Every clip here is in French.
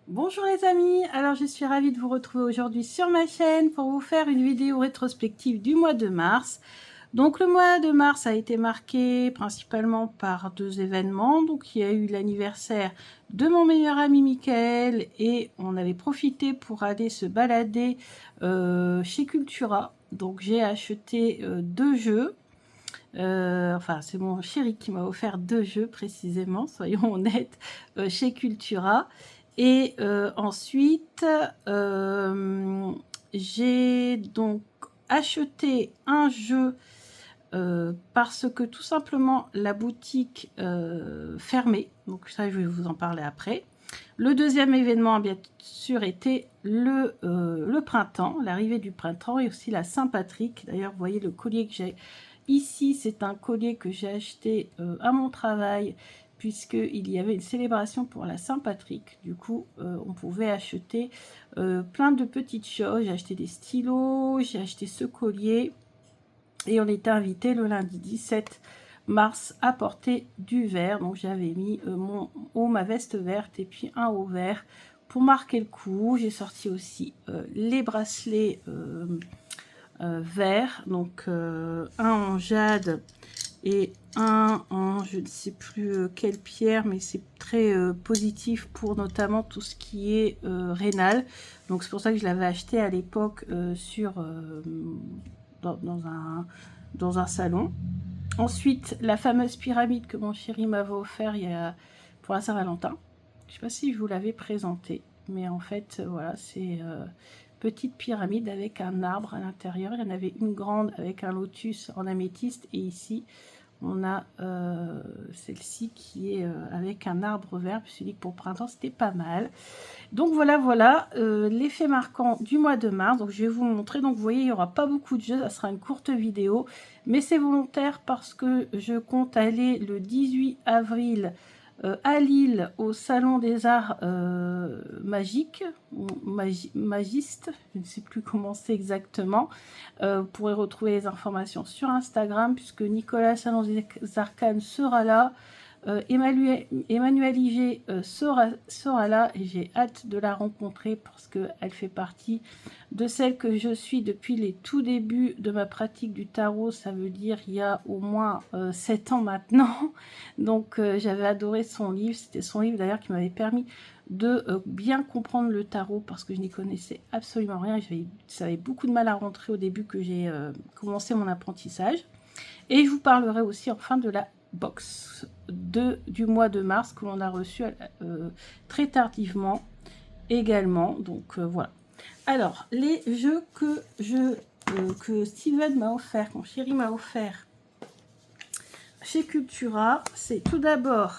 Bonjour les amis, alors je suis ravie de vous retrouver aujourd'hui sur ma chaîne pour vous faire une vidéo rétrospective du mois de mars. Donc le mois de mars a été marqué principalement par deux événements. Donc il y a eu l'anniversaire de mon meilleur ami Michael et on avait profité pour aller se balader chez Cultura. Donc j'ai acheté deux jeux. Enfin, c'est mon chéri qui m'a offert deux jeux précisément, soyons honnêtes, chez Cultura. Et ensuite, j'ai donc acheté un jeu parce que tout simplement la boutique fermait. Donc ça, je vais vous en parler après. Le deuxième événement, bien sûr, était le printemps, l'arrivée du printemps et aussi la Saint-Patrick. D'ailleurs, vous voyez le collier que j'ai ici, c'est un collier que j'ai acheté à mon travail puisqu'il y avait une célébration pour la Saint-Patrick. Du coup, on pouvait acheter plein de petites choses. J'ai acheté des stylos, j'ai acheté ce collier et on était invité le lundi 17 mars à porter du vert. Donc j'avais mis mon haut, ma veste verte et puis un haut vert pour marquer le coup. J'ai sorti aussi les bracelets verts, donc un en jade et un en je ne sais plus quelle pierre, mais c'est très positif pour notamment tout ce qui est rénal. Donc c'est pour ça que je l'avais acheté à l'époque dans un salon. Ensuite, la fameuse pyramide que mon chéri m'avait offert pour la Saint-Valentin. Je ne sais pas si je vous l'avais présentée, mais en fait, voilà, c'est petite pyramide avec un arbre à l'intérieur. Il y en avait une grande avec un lotus en améthyste et ici, on a celle-ci qui est avec un arbre vert. Je me suis dit que pour printemps, c'était pas mal. Donc voilà, l'effet marquant du mois de mars. Donc je vais vous montrer. Donc vous voyez, il n'y aura pas beaucoup de jeux, ça sera une courte vidéo. Mais c'est volontaire parce que je compte aller le 18 avril à Lille au Salon des Arts Magiques, ou Magiste, je ne sais plus comment c'est exactement. Vous pourrez retrouver les informations sur Instagram puisque Nicolas Salon des Arcanes sera là. Emmanuel Iger sera là et j'ai hâte de la rencontrer parce qu'elle fait partie de celle que je suis depuis les tout débuts de ma pratique du tarot. Ça veut dire il y a au moins 7 ans maintenant. Donc j'avais adoré son livre. C'était son livre d'ailleurs qui m'avait permis de bien comprendre le tarot parce que je n'y connaissais absolument rien. J'avais beaucoup de mal à rentrer au début que j'ai commencé mon apprentissage. Et je vous parlerai aussi enfin de la box du mois de mars que l'on a reçu très tardivement également. Donc voilà. Alors, les jeux que Steven m'a offert, mon chéri m'a offert chez Cultura, c'est tout d'abord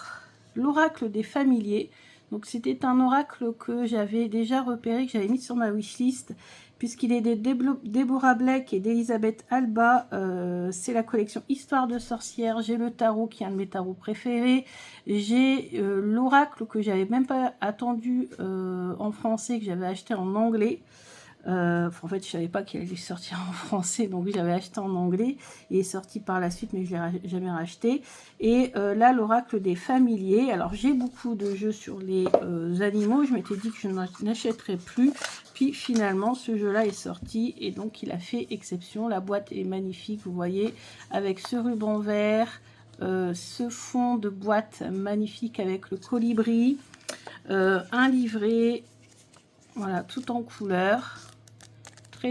l'oracle des familiers. Donc c'était un oracle que j'avais déjà repéré, que j'avais mis sur ma wishlist, puisqu'il est de Deborah Blake et d'Elisabeth Alba. C'est la collection Histoire de sorcière. J'ai le tarot qui est un de mes tarots préférés. J'ai l'oracle que j'avais même pas attendu en français, que j'avais acheté en anglais. En fait, je savais pas qu'il allait sortir en français, donc j'avais acheté en anglais. Il est sorti par la suite, mais je l'ai jamais racheté. Et là, l'oracle des familiers. Alors, j'ai beaucoup de jeux sur les animaux. Je m'étais dit que je n'achèterais plus. Puis finalement, ce jeu-là est sorti et donc il a fait exception. La boîte est magnifique, vous voyez, avec ce ruban vert, ce fond de boîte magnifique avec le colibri, un livret, voilà, tout en couleur.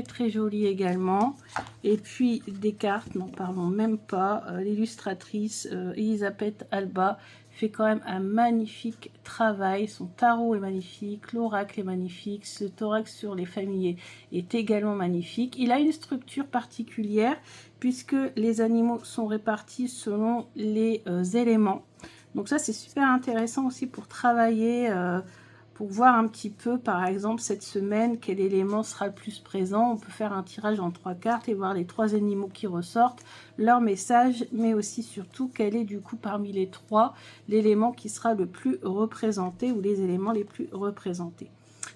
Très joli également, et puis des cartes, n'en parlons même pas. L'illustratrice Elisabeth Alba fait quand même un magnifique travail. Son tarot est magnifique, l'oracle est magnifique, ce thorax sur les familiers est également magnifique. Il a une structure particulière puisque les animaux sont répartis selon les éléments. Donc ça c'est super intéressant aussi pour travailler, pour voir un petit peu, par exemple, cette semaine, quel élément sera le plus présent. On peut faire un tirage en 3 cartes et voir les 3 animaux qui ressortent, leur message, mais aussi surtout quel est du coup parmi les 3 l'élément qui sera le plus représenté ou les éléments les plus représentés.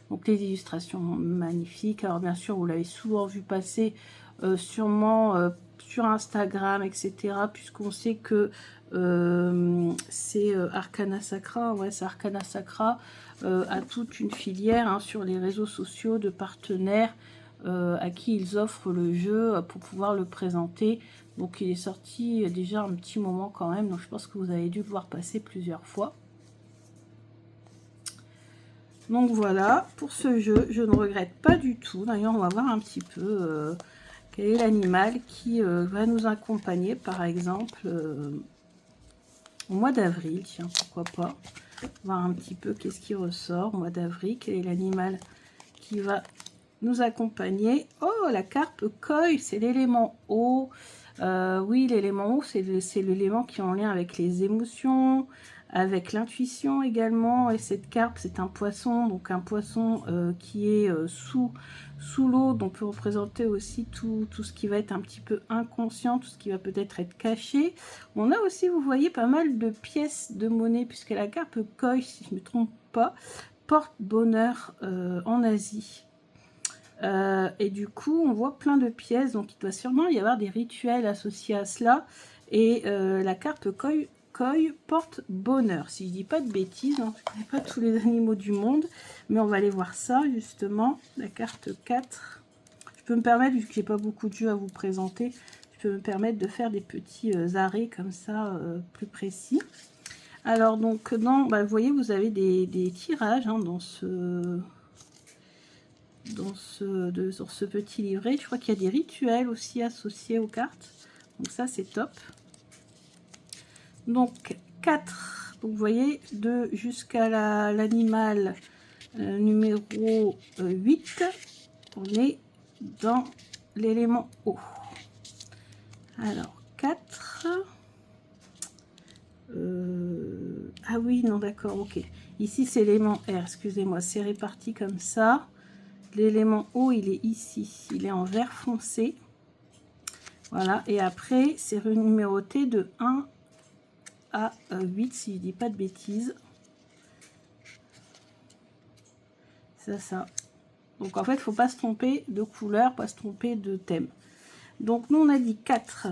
Donc les illustrations magnifiques. Alors bien sûr, vous l'avez souvent vu passer sûrement sur Instagram, etc. Puisqu'on sait que c'est Arcana Sacra, ouais, c'est Arcana Sacra. à toute une filière hein, sur les réseaux sociaux de partenaires à qui ils offrent le jeu pour pouvoir le présenter. Donc il est sorti déjà un petit moment quand même, donc je pense que vous avez dû le voir passer plusieurs fois. Donc voilà, pour ce jeu, je ne regrette pas du tout. D'ailleurs, on va voir un petit peu quel est l'animal qui va nous accompagner, par exemple, au mois d'avril. Tiens, pourquoi pas. Voir un petit peu qu'est-ce qui ressort au mois d'avril. Quel est l'animal qui va nous accompagner. Oh, la carpe koi, c'est l'élément eau. Oui, l'élément eau, c'est l'élément qui est en lien avec les émotions, avec l'intuition également. Et cette carpe, c'est un poisson, donc un poisson qui est sous l'eau, donc peut représenter aussi tout ce qui va être un petit peu inconscient, tout ce qui va peut-être être caché. On a aussi, vous voyez, pas mal de pièces de monnaie, puisque la carpe koi, si je ne me trompe pas, porte bonheur en Asie. Et du coup, on voit plein de pièces, donc il doit sûrement y avoir des rituels associés à cela. Et la carpe koi porte bonheur, si je dis pas de bêtises, hein, je ne connais pas tous les animaux du monde, mais on va aller voir ça justement, la carte 4. Je peux me permettre, vu que j'ai pas beaucoup de jeux à vous présenter, je peux me permettre de faire des petits arrêts comme ça, plus précis. Alors donc, vous voyez, vous avez des tirages hein, sur ce petit livret. Je crois qu'il y a des rituels aussi associés aux cartes. Donc ça, c'est top. Donc 4. Donc vous voyez, de jusqu'à l'animal numéro 8, on est dans l'élément eau. Alors 4. Ah oui, non, d'accord, ok. Ici, c'est l'élément R, excusez-moi, c'est réparti comme ça. L'élément eau, il est ici, il est en vert foncé. Voilà, et après, c'est numéroté de 1 à 8, si je dis pas de bêtises. C'est ça. Donc, en fait, il ne faut pas se tromper de couleur, pas se tromper de thème. Donc, nous, on a dit 4.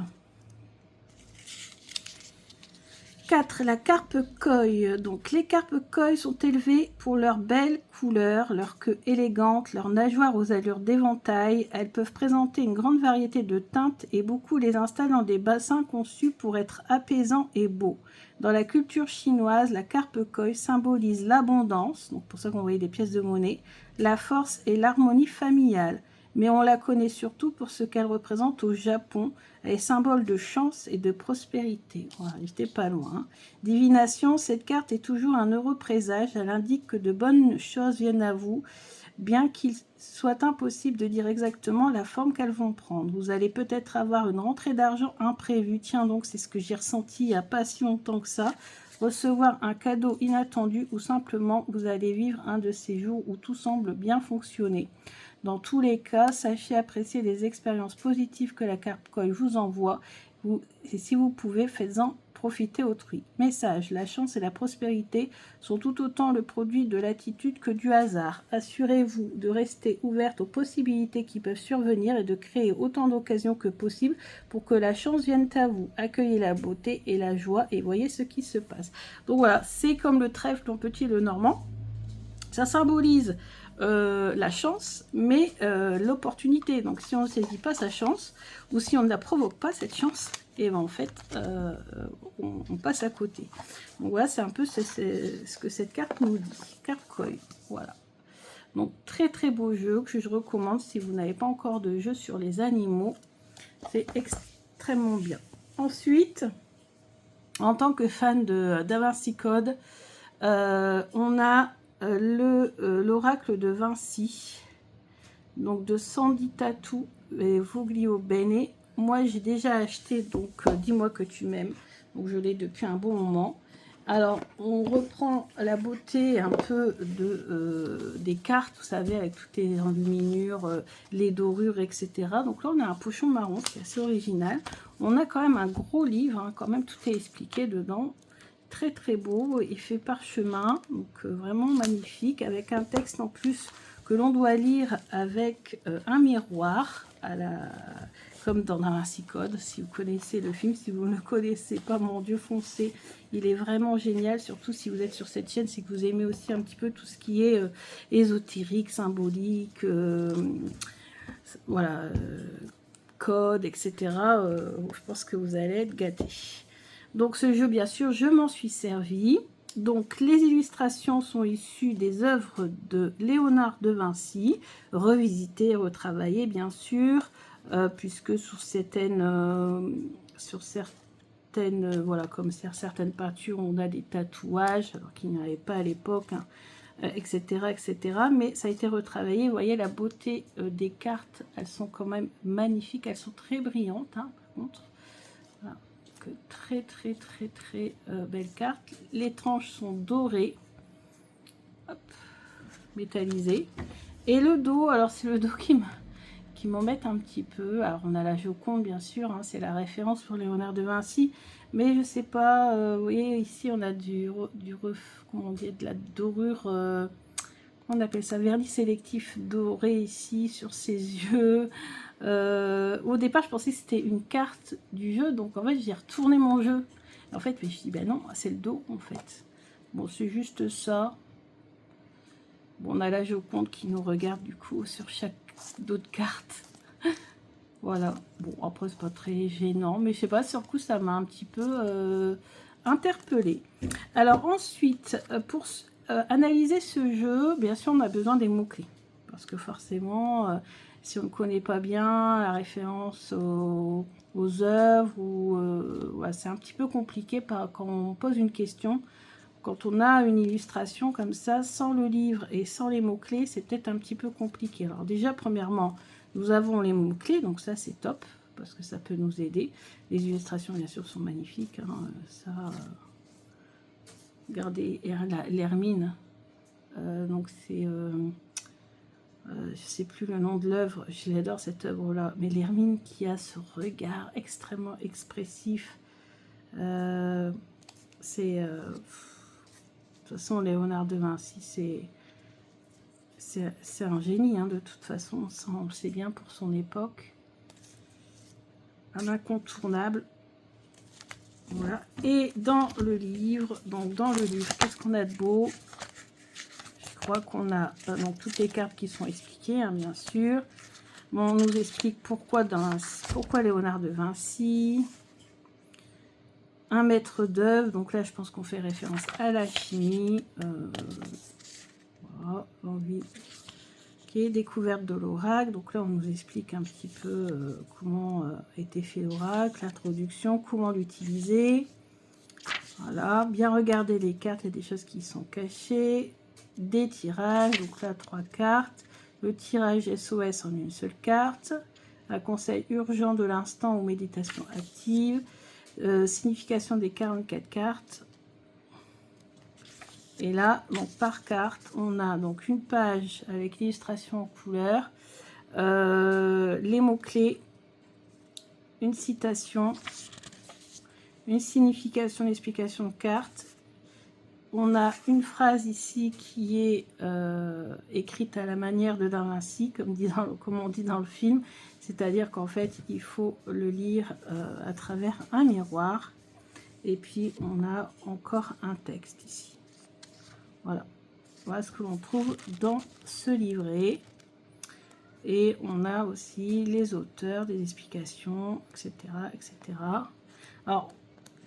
4. La carpe koi. Donc les carpes koi sont élevées pour leur belle couleur, leur queue élégante, leur nageoire aux allures d'éventail. Elles peuvent présenter une grande variété de teintes et beaucoup les installent dans des bassins conçus pour être apaisants et beaux. Dans la culture chinoise, la carpe koi symbolise l'abondance, donc pour ça qu'on voyait des pièces de monnaie, la force et l'harmonie familiale. Mais on la connaît surtout pour ce qu'elle représente au Japon. Elle est symbole de chance et de prospérité. Voilà, j'étais pas loin. Hein. Divination, cette carte est toujours un heureux présage. Elle indique que de bonnes choses viennent à vous, bien qu'il soit impossible de dire exactement la forme qu'elles vont prendre. Vous allez peut-être avoir une rentrée d'argent imprévue. Tiens donc, c'est ce que j'ai ressenti il n'y a pas si longtemps que ça. Recevoir un cadeau inattendu ou simplement vous allez vivre un de ces jours où tout semble bien fonctionner. Dans tous les cas, sachez apprécier les expériences positives que la carpe koi vous envoie. Et si vous pouvez, faites-en profiter autrui. Message, la chance et la prospérité sont tout autant le produit de l'attitude que du hasard. Assurez-vous de rester ouverte aux possibilités qui peuvent survenir et de créer autant d'occasions que possible pour que la chance vienne à vous. Accueillez la beauté et la joie et voyez ce qui se passe. Donc voilà, c'est comme le trèfle en petit le normand. Ça symbolise la chance, mais l'opportunité. Donc si on ne saisit pas sa chance, ou si on ne la provoque pas, cette chance, et ben en fait, on passe à côté. Donc voilà, c'est un peu ce que cette carte nous dit. Carte koi, voilà. Donc très très beau jeu que je recommande si vous n'avez pas encore de jeu sur les animaux. C'est extrêmement bien. Ensuite, en tant que fan de Da Vinci Code, on a l'oracle de Vinci, donc de Sandy Tattoo et Voglio Bene. Moi j'ai déjà acheté, donc dis-moi que tu m'aimes, donc je l'ai depuis un bon moment. Alors on reprend la beauté un peu des cartes, vous savez, avec toutes les enluminures, les dorures, etc. Donc là on a un pochon marron qui est assez original. On a quand même un gros livre, hein, quand même tout est expliqué dedans. Très très beau, il fait parchemin, donc vraiment magnifique, avec un texte en plus que l'on doit lire avec un miroir comme dans Da Vinci Code, si vous connaissez le film. Si vous ne le connaissez pas, mon Dieu, foncez. Il est vraiment génial, surtout si vous êtes sur cette chaîne, c'est que vous aimez aussi un petit peu tout ce qui est ésotérique, symbolique, voilà, code, etc. Je pense que vous allez être gâtés. Donc ce jeu, bien sûr, je m'en suis servi. Donc les illustrations sont issues des œuvres de Léonard de Vinci, revisitées, retravaillées, bien sûr, puisque sur certaines, voilà, comme sur certaines peintures, on a des tatouages, alors qu'il n'y en avait pas à l'époque, hein, etc., etc. Mais ça a été retravaillé. Vous voyez la beauté des cartes, elles sont quand même magnifiques, elles sont très brillantes, hein, par contre. Voilà. Très très très très belle carte. Les tranches sont dorées, hop, métallisées, et le dos, alors c'est le dos qui m'embête un petit peu. Alors on a la Joconde, bien sûr, hein, c'est la référence pour Léonard de Vinci, mais je sais pas, vous voyez ici on a comment on dit, de la dorure, on appelle ça, vernis sélectif doré ici sur ses yeux. Au départ je pensais que c'était une carte du jeu, donc en fait j'ai retourné mon jeu. En fait mais je dis ben non, c'est le dos en fait. Bon, c'est juste ça. Bon, on a la Joconde qui nous regarde du coup sur chaque dos de carte. Voilà. Bon, après c'est pas très gênant, mais je sais pas, sur le coup ça m'a un petit peu interpellée. Alors ensuite, pour analyser ce jeu, bien sûr on a besoin des mots-clés. Parce que forcément, si on ne connaît pas bien la référence aux œuvres, ou ouais, c'est un petit peu compliqué quand on pose une question. Quand on a une illustration comme ça, sans le livre et sans les mots-clés, c'est peut-être un petit peu compliqué. Alors déjà, premièrement, nous avons les mots-clés, donc ça c'est top, parce que ça peut nous aider. Les illustrations, bien sûr, sont magnifiques. Hein, ça, regardez l'Hermine. Donc c'est... je sais plus le nom de l'œuvre, je l'adore cette œuvre-là. Mais l'Hermine qui a ce regard extrêmement expressif. C'est... de toute façon, Léonard de Vinci, c'est un génie, hein, de toute façon, ça, on le sait bien pour son époque. Un incontournable. Voilà. Et dans le livre, qu'est-ce qu'on a de beau? Je crois qu'on a donc toutes les cartes qui sont expliquées, hein, bien sûr. Bon, on nous explique pourquoi Léonard de Vinci. Un maître d'œuvre, donc là je pense qu'on fait référence à la chimie. Voilà, l'envie qui est découverte de l'oracle. Donc là on nous explique un petit peu comment a été fait l'oracle, l'introduction, comment l'utiliser. Voilà, bien regarder les cartes, il y a des choses qui sont cachées. Des tirages, donc là 3 cartes. Le tirage SOS en une seule carte. Un conseil urgent de l'instant ou méditation active. Signification des 44 cartes. Et là, donc par carte, on a donc une page avec l'illustration en couleur, les mots-clés, une citation, une signification, l'explication de carte. On a une phrase ici qui est écrite à la manière de Da Vinci, comme on dit dans le film, c'est-à-dire qu'en fait, il faut le lire à travers un miroir. Et puis, on a encore un texte ici. Voilà. Voilà ce que l'on trouve dans ce livret. Et on a aussi les auteurs, des explications, etc. etc. Alors,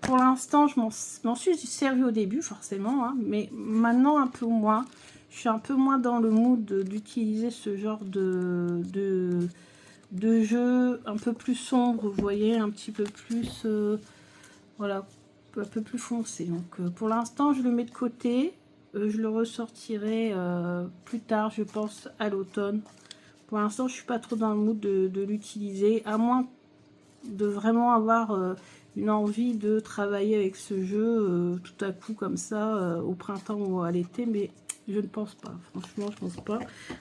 pour l'instant, je m'en suis servi au début, forcément, hein, mais maintenant un peu moins. Je suis un peu moins dans le mood d'utiliser ce genre de jeu un peu plus sombre, vous voyez, un petit peu plus, voilà, un peu plus foncé. Donc, pour l'instant, je le mets de côté. Je le ressortirai plus tard, je pense, à l'automne. Pour l'instant, je suis pas trop dans le mood de l'utiliser, à moins de vraiment avoir une envie de travailler avec ce jeu tout à coup comme ça au printemps ou à l'été, mais je ne pense pas, franchement je pense pas.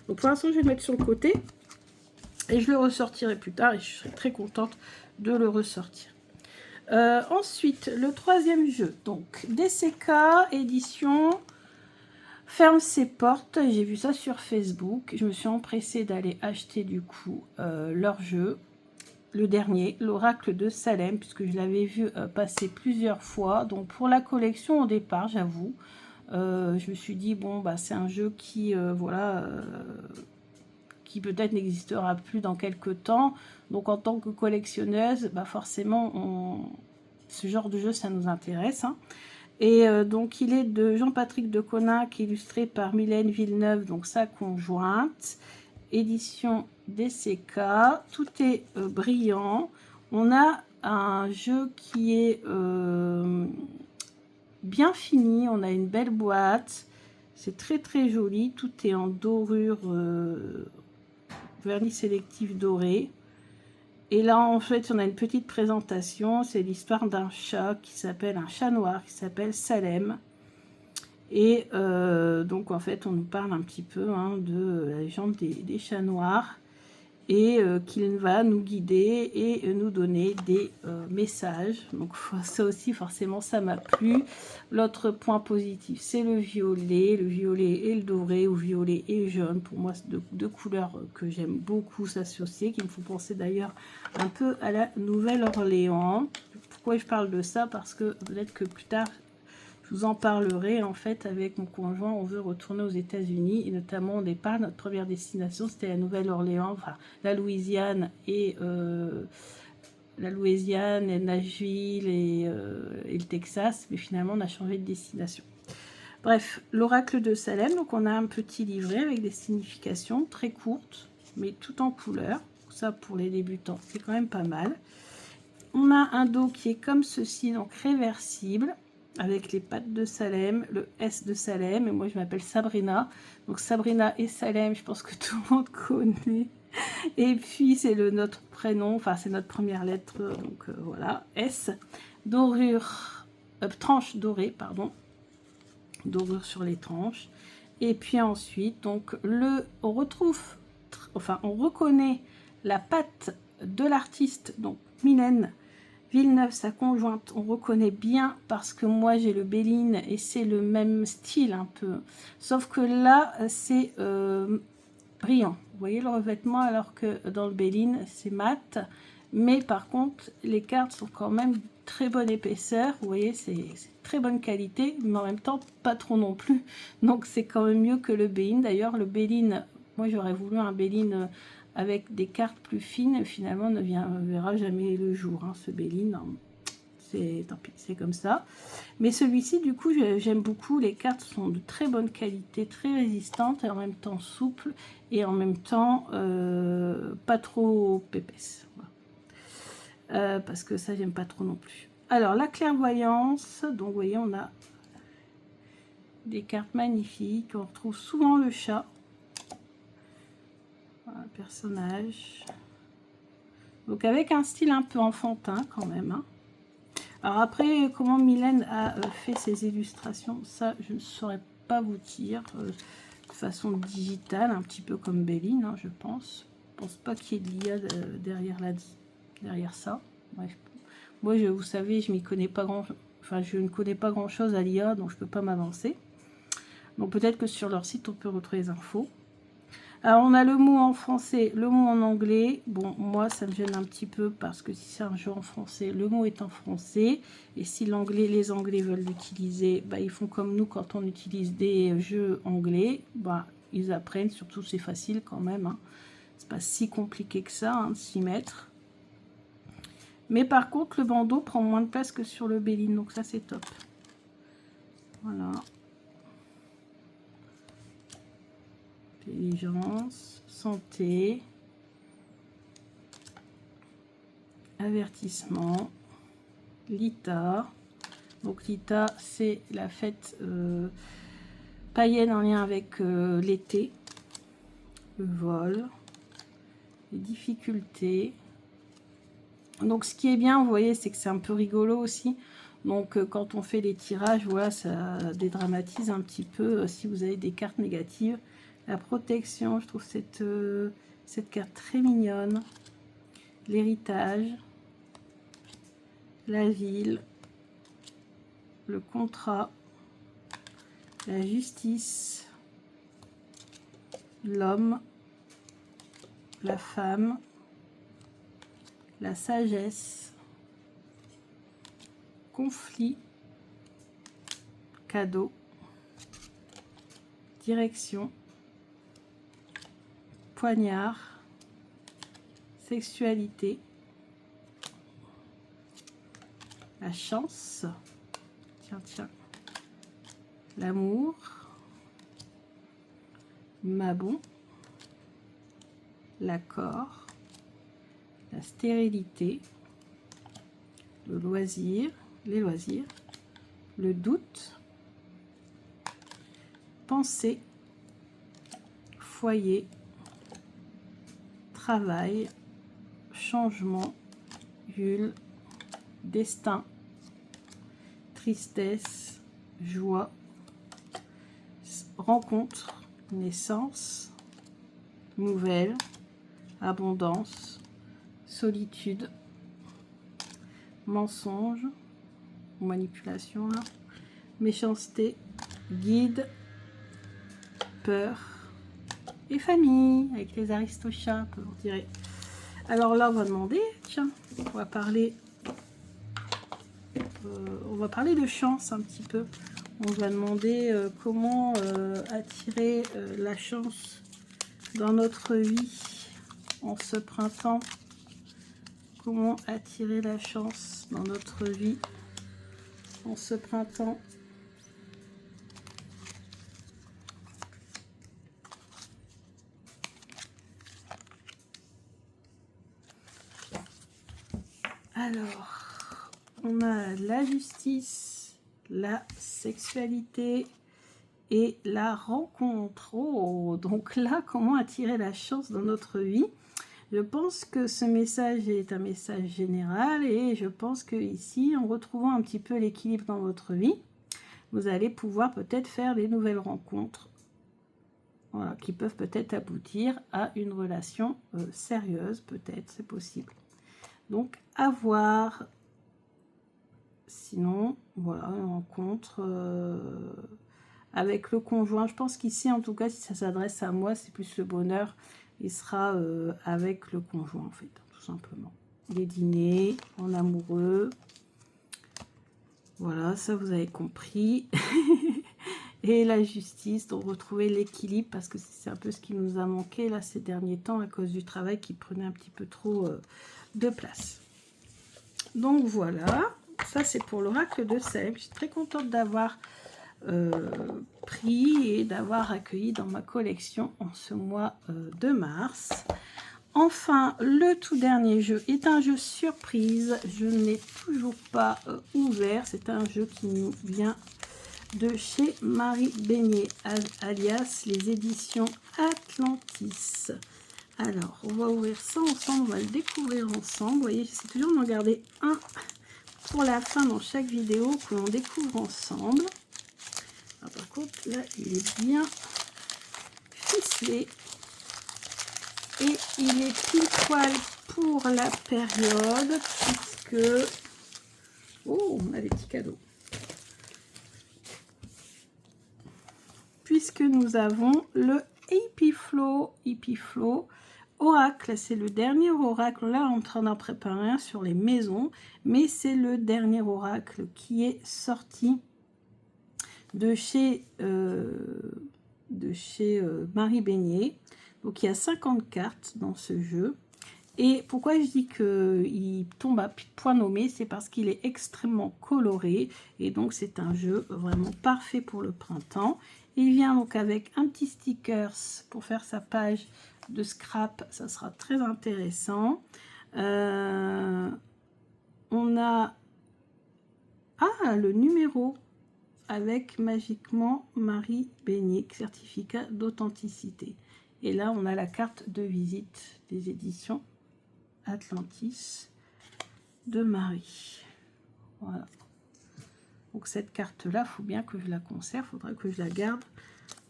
Donc pour l'instant je vais le mettre sur le côté et je le ressortirai plus tard et je serai très contente de le ressortir. Ensuite le troisième jeu, donc DCK édition ferme ses portes. J'ai vu ça sur Facebook, je me suis empressée d'aller acheter du coup leur jeu. le dernier, l'oracle de Salem, puisque je l'avais vu passer plusieurs fois. Donc pour la collection au départ, j'avoue, je me suis dit, bon, bah, c'est un jeu qui, voilà, qui peut-être n'existera plus dans quelques temps. Donc en tant que collectionneuse, bah, forcément, ce genre de jeu, ça nous intéresse. Hein. Et donc il est de Jean-Patrick Deconinck, illustré par Mylène Villeneuve, donc sa conjointe. Édition DCK, tout est brillant. On a un jeu qui est bien fini, on a une belle boîte, c'est très très joli, tout est en dorure vernis sélectif doré. Et là en fait on a une petite présentation, c'est l'histoire d'un chat qui s'appelle, un chat noir qui s'appelle Salem. Et donc en fait on nous parle un petit peu hein, de la légende des chats noirs et qu'il va nous guider et nous donner des messages. Donc ça aussi forcément ça m'a plu. L'autre point positif c'est le violet et le doré, ou violet et jaune. Pour moi c'est deux couleurs que j'aime beaucoup s'associer, qui me font penser d'ailleurs un peu à la Nouvelle-Orléans. Pourquoi je parle de ça? Parce que peut-être que plus tard je vous en parlerai. En fait, avec mon conjoint, on veut retourner aux États-Unis et notamment au départ, notre première destination, c'était la Nouvelle-Orléans, enfin la Louisiane et Nashville et le Texas. Mais finalement, on a changé de destination. Bref, l'oracle de Salem. Donc, on a un petit livret avec des significations très courtes, mais tout en couleur. Ça, pour les débutants, c'est quand même pas mal. On a un dos qui est comme ceci, donc réversible, avec les pattes de Salem, le S de Salem, et moi je m'appelle Sabrina. Donc Sabrina et Salem, je pense que tout le monde connaît. Et puis c'est notre prénom, enfin c'est notre première lettre, donc voilà, S. Dorure, tranche dorée, pardon. Dorure sur les tranches. Et puis ensuite, donc on retrouve, enfin on reconnaît la patte de l'artiste, donc Mylène Villeneuve, sa conjointe, on reconnaît bien parce que moi j'ai le Béline et c'est le même style un peu. Sauf que là c'est brillant. Vous voyez le revêtement alors que dans le Béline c'est mat. Mais par contre les cartes sont quand même très bonne épaisseur. Vous voyez c'est très bonne qualité mais en même temps pas trop non plus. Donc c'est quand même mieux que le Béline. D'ailleurs le Béline, moi j'aurais voulu un Béline avec des cartes plus fines, finalement ne verra jamais le jour, hein, ce Béline, c'est tant pis, c'est comme ça. Mais celui-ci, du coup, j'aime beaucoup, les cartes sont de très bonne qualité, très résistantes, et en même temps souples, et en même temps pas trop épaisses. Voilà. Parce que ça, j'aime pas trop non plus. Alors, la clairvoyance, donc vous voyez, on a des cartes magnifiques, on retrouve souvent le chat. Voilà, personnage. Donc avec un style un peu enfantin quand même. Hein. Alors après, comment Mylène a fait ses illustrations, ça je ne saurais pas vous dire. De façon digitale, un petit peu comme Béline, hein, je pense. Je pense pas qu'il y ait de l'IA derrière ça. Bref. Moi, vous savez, je m'y connais pas je ne connais pas grand chose à l'IA, donc je peux pas m'avancer. Donc peut-être que sur leur site, on peut retrouver les infos. Alors, on a le mot en français, le mot en anglais. Bon, moi, ça me gêne un petit peu parce que si c'est un jeu en français, le mot est en français. Et si les Anglais veulent l'utiliser, bah, ils font comme nous quand on utilise des jeux anglais. Bah, ils apprennent, surtout c'est facile quand même. Hein. C'est pas si compliqué que ça hein, de s'y mettre. Mais par contre, le bandeau prend moins de place que sur le Béline, donc ça c'est top. Voilà. Intelligence, santé, avertissement, l'ITA. Donc l'ITA, c'est la fête païenne en lien avec l'été, le vol, les difficultés. Donc ce qui est bien, vous voyez, c'est que c'est un peu rigolo aussi. Donc quand on fait les tirages, voilà, ça dédramatise un petit peu si vous avez des cartes négatives. La protection, je trouve cette carte très mignonne. L'héritage, la ville, le contrat, la justice, l'homme, la femme, la sagesse, conflit, cadeau, direction, poignard, sexualité, la chance, tiens, l'amour, Mabon, l'accord, la stérilité, le loisir, les loisirs, le doute, pensée, foyer, travail, changement, Yule, destin, tristesse, joie, rencontre, naissance, nouvelle, abondance, solitude, mensonge ou manipulation, là, méchanceté, guide, peur et famille, avec les aristochats, on dirait. Alors là, on va demander, tiens, on va parler de chance un petit peu. On va demander comment attirer la chance dans notre vie en ce printemps. Comment attirer la chance dans notre vie en ce printemps. Alors, on a la justice, la sexualité et la rencontre. Oh, donc là, comment attirer la chance dans notre vie? Je pense que ce message est un message général et je pense que ici, en retrouvant un petit peu l'équilibre dans votre vie, vous allez pouvoir peut-être faire des nouvelles rencontres, voilà, qui peuvent peut-être aboutir à une relation sérieuse, peut-être, c'est possible. Donc, à voir. Sinon, voilà, une rencontre avec le conjoint. Je pense qu'ici, en tout cas, si ça s'adresse à moi, c'est plus le bonheur. Il sera avec le conjoint, en fait, tout simplement. Les dîners, en amoureux. Voilà, ça, vous avez compris. Et la justice, donc retrouver l'équilibre, parce que c'est un peu ce qui nous a manqué, là, ces derniers temps, à cause du travail qui prenait un petit peu trop de place. Donc, voilà. Ça, c'est pour l'oracle de Salem. Je suis très contente d'avoir pris et d'avoir accueilli dans ma collection en ce mois de mars. Enfin, le tout dernier jeu est un jeu surprise. Je ne l'ai toujours pas ouvert. C'est un jeu qui nous vient de chez Marie Beignet, alias les éditions Atlantis. Alors, on va ouvrir ça ensemble, on va le découvrir ensemble. Vous voyez, j'essaie toujours d'en garder un pour la fin dans chaque vidéo que l'on découvre ensemble. Alors, par contre, là, il est bien ficelé. Et il est pile poil pour la période, puisque... Oh, on a des petits cadeaux. Puisque nous avons le Hippie Flow Oracle. C'est le dernier oracle. Là, on est en train d'en préparer un sur les maisons. Mais c'est le dernier oracle qui est sorti de chez Marie Beignet. Donc, il y a 50 cartes dans ce jeu. Et pourquoi je dis qu'il tombe à point nommé, c'est parce qu'il est extrêmement coloré. Et donc, c'est un jeu vraiment parfait pour le printemps. Il vient donc avec un petit stickers pour faire sa page de scrap. Ça sera très intéressant. On a le numéro avec magiquement Marie Beignet, certificat d'authenticité. Et là, on a la carte de visite des éditions Atlantis de Marie. Voilà. Donc cette carte-là, il faut bien que je la conserve. Il faudra que je la garde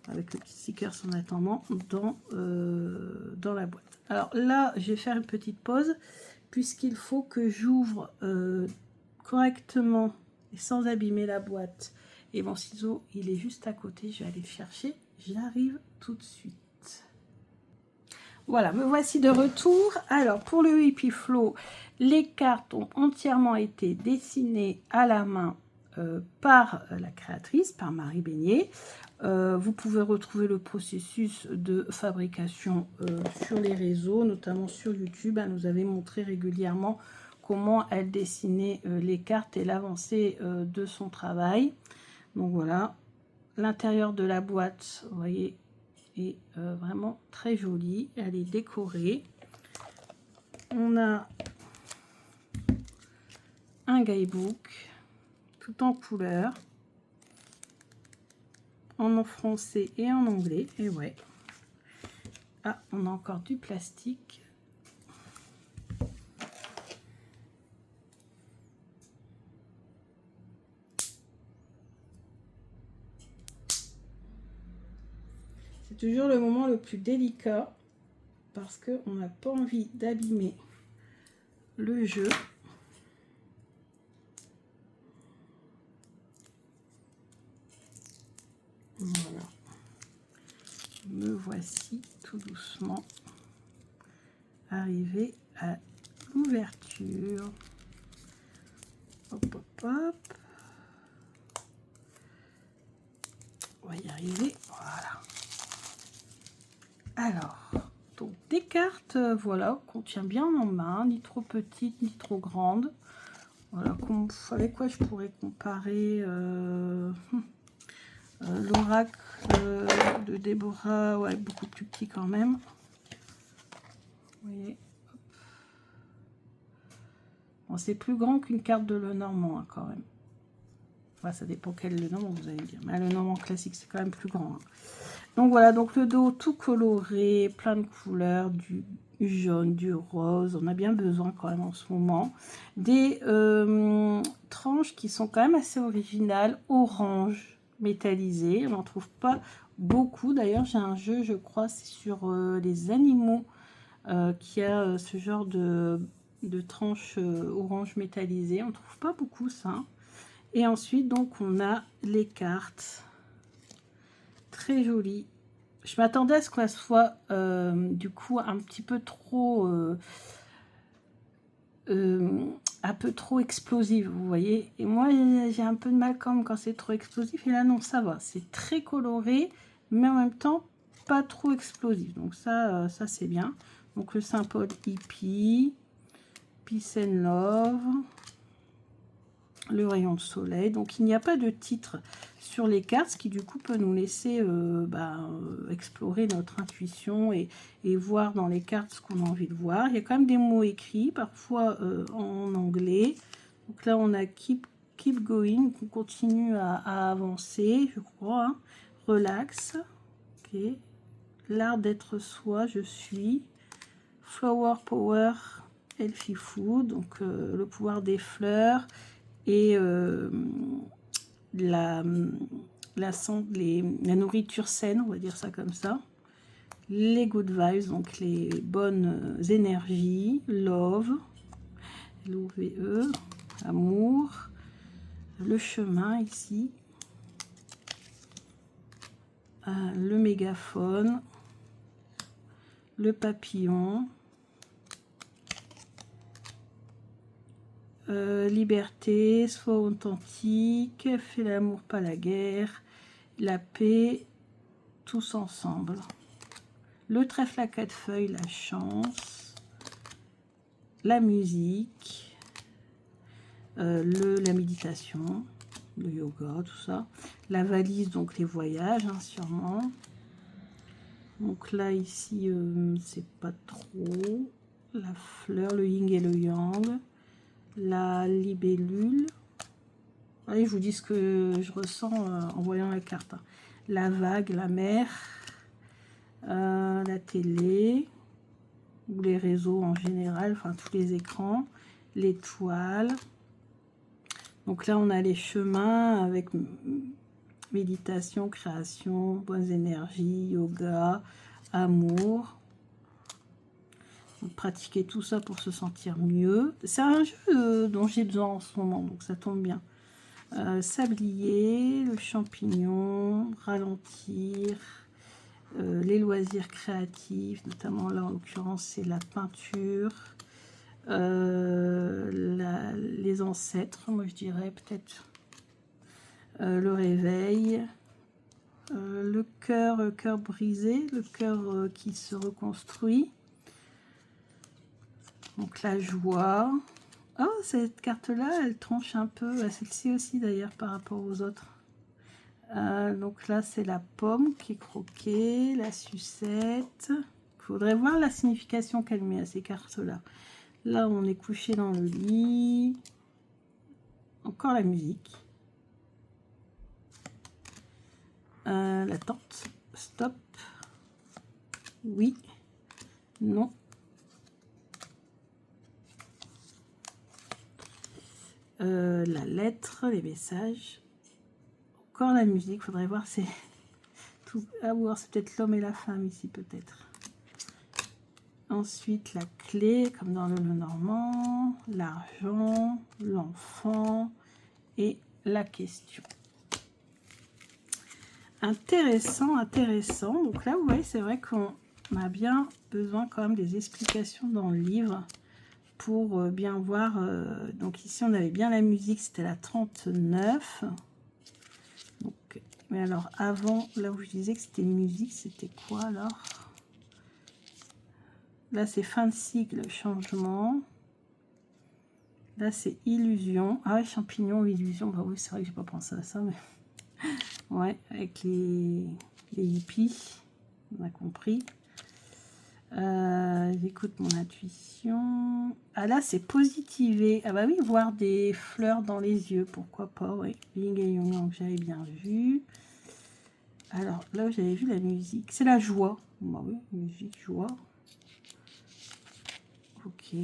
avec le petit sticker en attendant dans la boîte. Alors là, je vais faire une petite pause puisqu'il faut que j'ouvre correctement et sans abîmer la boîte. Et mon ciseau, il est juste à côté. Je vais aller le chercher. J'arrive tout de suite. Voilà, me voici de retour. Alors, pour le Hippie Flow, Les cartes ont entièrement été dessinées à la main par la créatrice, par Marie Beignet. Vous pouvez retrouver le processus de fabrication sur les réseaux, notamment sur YouTube. Elle nous avait montré régulièrement comment elle dessinait les cartes et l'avancée de son travail. Donc voilà, l'intérieur de la boîte, vous voyez, est vraiment très jolie. Elle est décorée. On a un guidebook tout en couleur, en français et en anglais. Et ouais. Ah, on a encore du plastique. C'est toujours le moment le plus délicat parce qu'on n'a pas envie d'abîmer le jeu. Voilà. Me voici tout doucement arrivé à l'ouverture. Hop, hop, hop. On va y arriver. Voilà. Alors, donc des cartes, voilà, qu'on tient bien en main, ni trop petites, ni trop grandes. Voilà, avec quoi je pourrais comparer l'oracle de Déborah, ouais, beaucoup plus petit quand même. Vous voyez, bon, c'est plus grand qu'une carte de Lenormand hein, quand même. Enfin, ça dépend quel Lenormand vous allez dire, mais le Lenormand classique c'est quand même plus grand. Hein. Donc voilà, donc le dos tout coloré, plein de couleurs, du jaune, du rose, on a bien besoin quand même en ce moment. Des tranches qui sont quand même assez originales, orange métallisé, on n'en trouve pas beaucoup. D'ailleurs j'ai un jeu, je crois, c'est sur les animaux qui a ce genre de tranches orange métallisées, on ne trouve pas beaucoup ça. Et ensuite donc on a les cartes. Très joli. Je m'attendais à ce qu'elle soit du coup un petit peu trop un peu trop explosive, vous voyez. Et moi j'ai un peu de mal quand c'est trop explosif. Et là non, ça va. C'est très coloré, mais en même temps pas trop explosif. Donc ça, ça c'est bien. Donc le symbole hippie, peace and love. Le rayon de soleil, donc il n'y a pas de titre sur les cartes, ce qui du coup peut nous laisser explorer notre intuition et voir dans les cartes ce qu'on a envie de voir. Il y a quand même des mots écrits, parfois en anglais. Donc là on a keep going, on continue à avancer, je crois. Hein. Relax, ok. L'art d'être soi, je suis. Flower power, healthy food, donc le pouvoir des fleurs. Et la nourriture saine, on va dire ça comme ça. Les good vibes, donc les bonnes énergies. Love, L-O-V-E, amour. Le chemin ici. Le mégaphone. Le papillon. Liberté, sois authentique, fais l'amour, pas la guerre, la paix, tous ensemble. Le trèfle à 4 feuilles, la chance, la musique, la méditation, le yoga, tout ça. La valise, donc les voyages, hein, sûrement. Donc là, ici, c'est pas trop. La fleur, le yin et le yang. La libellule. Allez, je vous dis ce que je ressens en voyant la carte. Hein. La vague, la mer, la télé, ou les réseaux en général, enfin tous les écrans, l'étoile. Donc là, on a les chemins avec méditation, création, bonnes énergies, yoga, amour. Donc, pratiquer tout ça pour se sentir mieux. C'est un jeu dont j'ai besoin en ce moment, donc ça tombe bien. Sablier, le champignon, ralentir, les loisirs créatifs, notamment là en l'occurrence c'est la peinture, les ancêtres, moi je dirais peut-être le réveil, le cœur brisé, le cœur qui se reconstruit, donc la joie. Oh, cette carte-là, elle tranche un peu, celle-ci aussi d'ailleurs par rapport aux autres. Donc là, c'est la pomme qui est croquée, la sucette. Il faudrait voir la signification qu'elle met à ces cartes-là. Là, on est couché dans le lit. Encore la musique. L'attente. Stop. Oui. Non. La lettre, les messages. Encore la musique. Faudrait voir, c'est tout. Ah, voir, c'est peut-être l'homme et la femme ici, peut-être. Ensuite, la clé, comme dans le Lenormand, l'argent, l'enfant et la question. Intéressant, intéressant. Donc là, vous voyez, c'est vrai qu'on a bien besoin quand même des explications dans le livre pour bien voir. Donc ici, on avait bien la musique, c'était la 39. Donc, mais alors, avant, là où je disais que c'était musique, c'était quoi alors? Là, c'est fin de cycle, changement. Là, c'est illusion. Ah ouais, champignon, illusion. Bah oui, c'est vrai que j'ai pas pensé à ça, mais... Ouais, avec les hippies, on a compris. J'écoute mon intuition. Ah là, c'est positiver. Ah bah oui, voir des fleurs dans les yeux, pourquoi pas, oui. Bing et Young, j'avais bien vu. Alors, là où j'avais vu la musique, c'est la joie. Bah oui, musique, joie. Ok,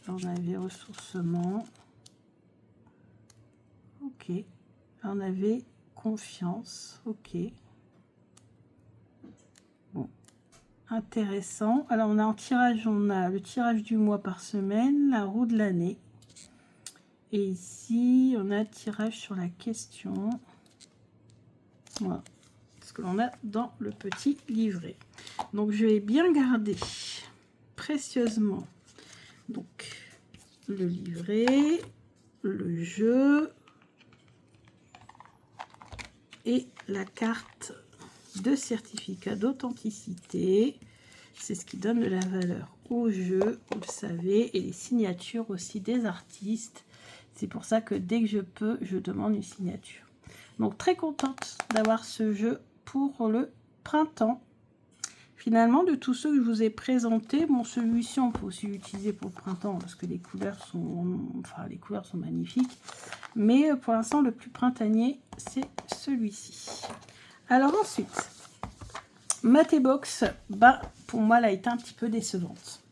on avait ressourcement. Ok, on avait confiance. Ok. Bon, intéressant. Alors, on a en tirage, on a le tirage du mois par semaine, la roue de l'année. Et ici, on a tirage sur la question. Voilà, ce que l'on a dans le petit livret. Donc, je vais bien garder précieusement donc le livret, le jeu et la carte de certificat d'authenticité. C'est ce qui donne de la valeur au jeu, vous le savez, et les signatures aussi des artistes. C'est pour ça que dès que je peux, je demande une signature. Donc très contente d'avoir ce jeu pour le printemps. Finalement, de tous ceux que je vous ai présentés, bon, celui-ci on peut aussi l'utiliser pour le printemps parce que les couleurs sont magnifiques. Mais pour l'instant, le plus printanier, c'est celui-ci. Alors ensuite, Matebox, bah, pour moi, elle a été un petit peu décevante.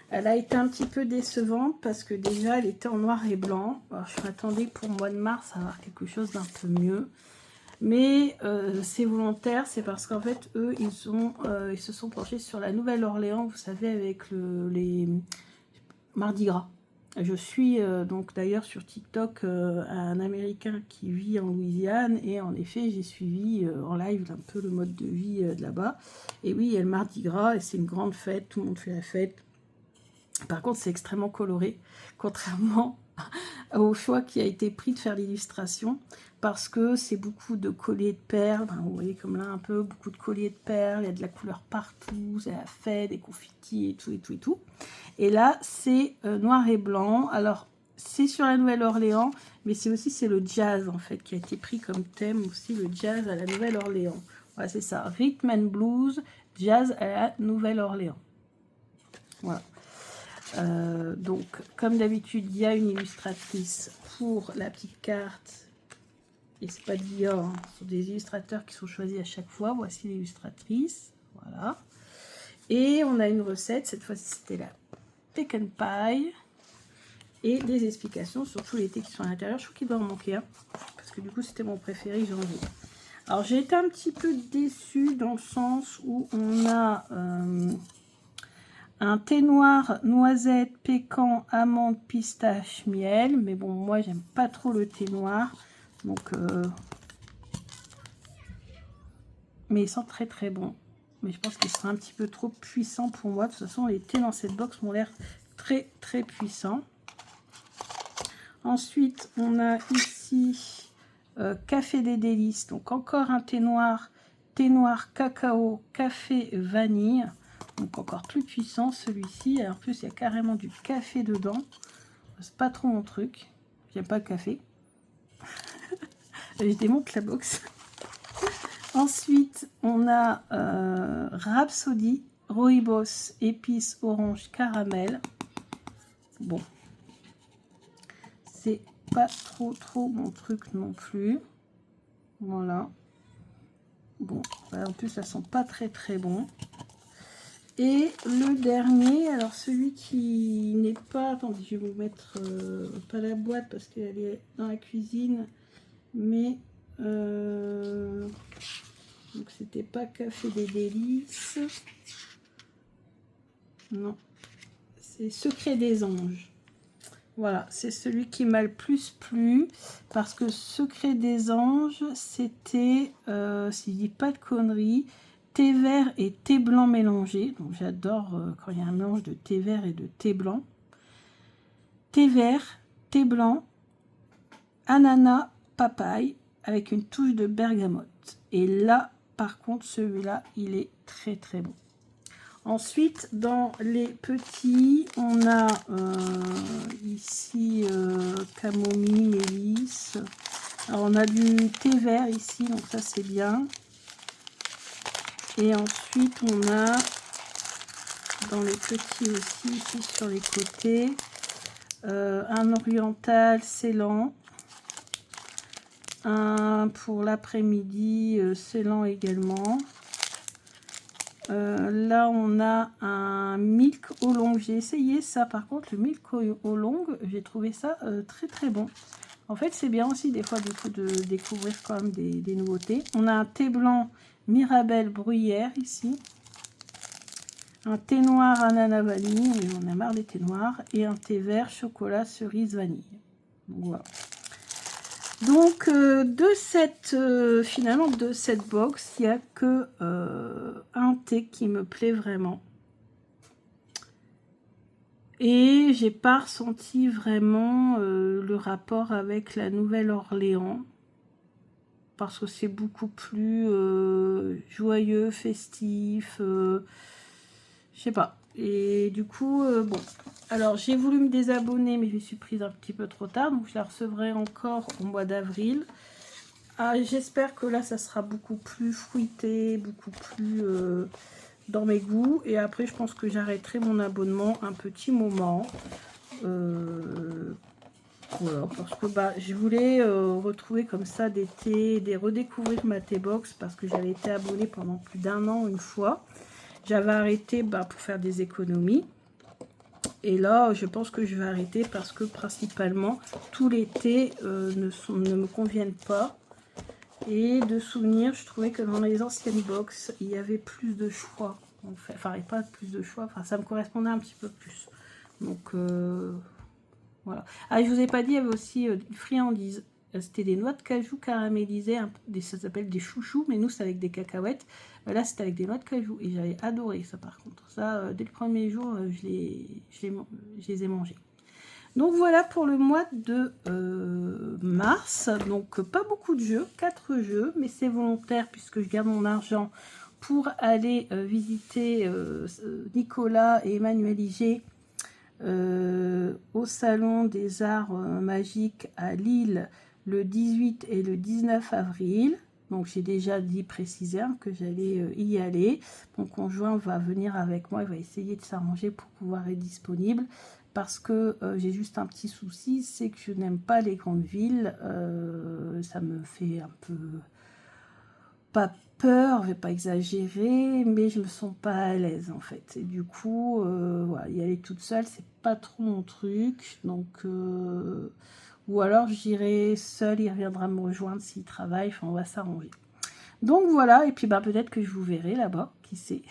Elle a été un petit peu décevante parce que déjà, elle était en noir et blanc. Alors, je m'attendais pour le mois de mars à avoir quelque chose d'un peu mieux. Mais c'est volontaire, c'est parce qu'en fait, eux, ils se sont penchés sur la Nouvelle-Orléans, vous savez, avec les Mardi Gras. Je suis donc d'ailleurs sur TikTok un Américain qui vit en Louisiane et en effet j'ai suivi en live un peu le mode de vie de là-bas. Et oui, il y a le Mardi Gras et c'est une grande fête, tout le monde fait la fête. Par contre, c'est extrêmement coloré, contrairement au choix qui a été pris de faire l'illustration, parce que c'est beaucoup de colliers de perles. Enfin, vous voyez comme là un peu, beaucoup de colliers de perles, il y a de la couleur partout, c'est la fête, des confettis et tout et tout et tout. Et là, c'est noir et blanc. Alors, c'est sur la Nouvelle-Orléans, mais c'est le jazz en fait qui a été pris comme thème aussi, le jazz à la Nouvelle-Orléans. Voilà, c'est ça, Rhythm and Blues, jazz à la Nouvelle-Orléans. Voilà. Donc, comme d'habitude, il y a une illustratrice pour la petite carte. Et c'est pas Dior, hein, ce sont des illustrateurs qui sont choisis à chaque fois. Voici l'illustratrice. Voilà. Et on a une recette. Cette fois-ci, c'était la pecan pie. Et des explications sur tous les thés qui sont à l'intérieur. Je trouve qu'il doit en manquer un. Parce que du coup, c'était mon préféré janvier. Alors, j'ai été un petit peu déçue dans le sens où on a... un thé noir, noisette, pécan, amande, pistache, miel. Mais bon, moi, j'aime pas trop le thé noir. Donc, mais il sent très très bon. Mais je pense qu'il sera un petit peu trop puissant pour moi. De toute façon, les thés dans cette box m'ont l'air très très puissant. Ensuite, on a ici Café des délices. Donc encore un thé noir cacao, café vanille. Donc encore plus puissant celui-ci. En plus, il y a carrément du café dedans. C'est pas trop mon truc. J'aime pas le café. Je démonte la box. Ensuite, on a Rhapsody, Rooibos, épices, orange, caramel. Bon. C'est pas trop mon truc non plus. Voilà. Bon, en plus, ça sent pas très bon. Et le dernier, alors celui qui n'est pas... Attendez, je vais vous mettre pas la boîte parce qu'elle est dans la cuisine. Mais... donc, c'était pas Café des délices. Non. C'est Secret des anges. Voilà, c'est celui qui m'a le plus plu. Parce que Secret des anges, c'était, si je dis pas de conneries, thé vert et thé blanc mélangé. Donc j'adore quand il y a un mélange de thé vert et de thé blanc. Thé vert, thé blanc, ananas, papaye, avec une touche de bergamote. Et là, par contre, celui-là, il est très bon. Ensuite, dans les petits, on a ici camomille, mélisse. Alors, on a du thé vert ici, donc ça c'est bien. Et ensuite, on a dans les petits aussi, ici sur les côtés, un oriental Ceylan. Un pour l'après-midi, Ceylan également. Là, on a un milk oolong. J'ai essayé ça. Par contre, le milk oolong, j'ai trouvé ça très bon. En fait, c'est bien aussi des fois du coup de découvrir quand même des nouveautés. On a un thé blanc Mirabelle bruyère ici. Un thé noir ananas vanille. Et on a marre des thés noirs. Et un thé vert chocolat cerise vanille. Donc, voilà. Donc, finalement, de cette box, il n'y a que un thé qui me plaît vraiment. Et j'ai pas ressenti vraiment le rapport avec la Nouvelle-Orléans. Parce que c'est beaucoup plus joyeux, festif. Je sais pas. Et du coup, bon. Alors, j'ai voulu me désabonner, mais je me suis prise un petit peu trop tard. Donc, je la recevrai encore au mois d'avril. Ah, j'espère que là, ça sera beaucoup plus fruité, beaucoup plus dans mes goûts. Et après, je pense que j'arrêterai mon abonnement un petit moment. Voilà, parce que je voulais retrouver comme ça des thés, redécouvrir ma thé box parce que j'avais été abonnée pendant plus d'1 an une fois. J'avais arrêté pour faire des économies. Et là, je pense que je vais arrêter parce que principalement, tous les thés ne me conviennent pas. Et de souvenirs, je trouvais que dans les anciennes box, il y avait plus de choix. En fait. Enfin, et pas plus de choix, enfin, ça me correspondait un petit peu plus. Donc, voilà. Ah, je vous ai pas dit, il y avait aussi une friandise. C'était des noix de cajou caramélisées, ça s'appelle des chouchous, mais nous c'est avec des cacahuètes. Là c'était avec des noix de cajou et j'avais adoré ça par contre. Ça, dès le premier jour, je les ai mangés. Donc voilà pour le mois de mars. Donc pas beaucoup de jeux, 4 jeux, mais c'est volontaire puisque je garde mon argent pour aller visiter Nicolas et Emmanuel Iger au Salon des Arts Magiques à Lille le 18 et le 19 avril. Donc j'ai déjà dit précisé que j'allais y aller. Mon conjoint va venir avec moi, il va essayer de s'arranger pour pouvoir être disponible. Parce que j'ai juste un petit souci, c'est que je n'aime pas les grandes villes. Ça me fait un peu... pas peur, je vais pas exagérer, mais je me sens pas à l'aise en fait. Et du coup, voilà, y aller toute seule, c'est pas trop mon truc. Donc, ou alors j'irai seule, il reviendra me rejoindre s'il travaille, enfin on va s'arranger. Donc voilà, et puis peut-être que je vous verrai là-bas, qui sait.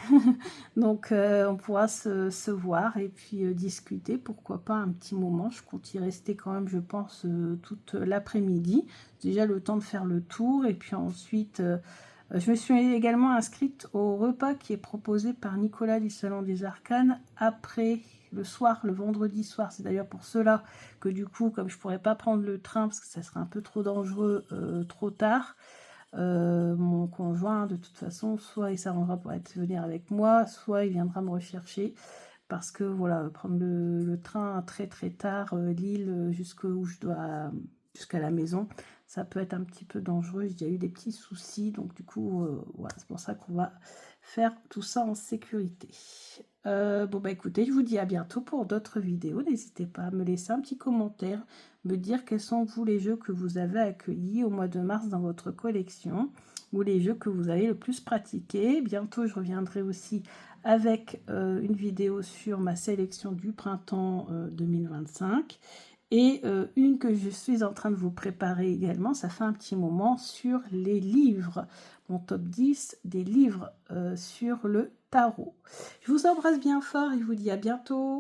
Donc on pourra se voir et puis discuter, pourquoi pas un petit moment. Je compte y rester quand même, je pense, toute l'après-midi. Déjà le temps de faire le tour et puis ensuite... je me suis également inscrite au repas qui est proposé par Nicolas du Salon des Arcanes après le soir, le vendredi soir. C'est d'ailleurs pour cela que du coup, comme je pourrais pas prendre le train, parce que ça serait un peu trop dangereux trop tard, mon conjoint, de toute façon, soit il s'arrangera pour venir avec moi, soit il viendra me rechercher. Parce que voilà, prendre le train très très tard, Lille, jusqu'où je dois, jusqu'à la maison, ça peut être un petit peu dangereux. J'ai déjà eu des petits soucis, donc du coup, voilà, c'est pour ça qu'on va faire tout ça en sécurité. Bon bah écoutez, je vous dis à bientôt pour d'autres vidéos. N'hésitez pas à me laisser un petit commentaire, me dire quels sont vous les jeux que vous avez accueillis au mois de mars dans votre collection, ou les jeux que vous avez le plus pratiqués. Bientôt, je reviendrai aussi avec une vidéo sur ma sélection du printemps 2025 et une que je suis en train de vous préparer également, ça fait un petit moment, sur les livres, mon top 10 des livres sur le tarot. Je vous embrasse bien fort et je vous dis à bientôt.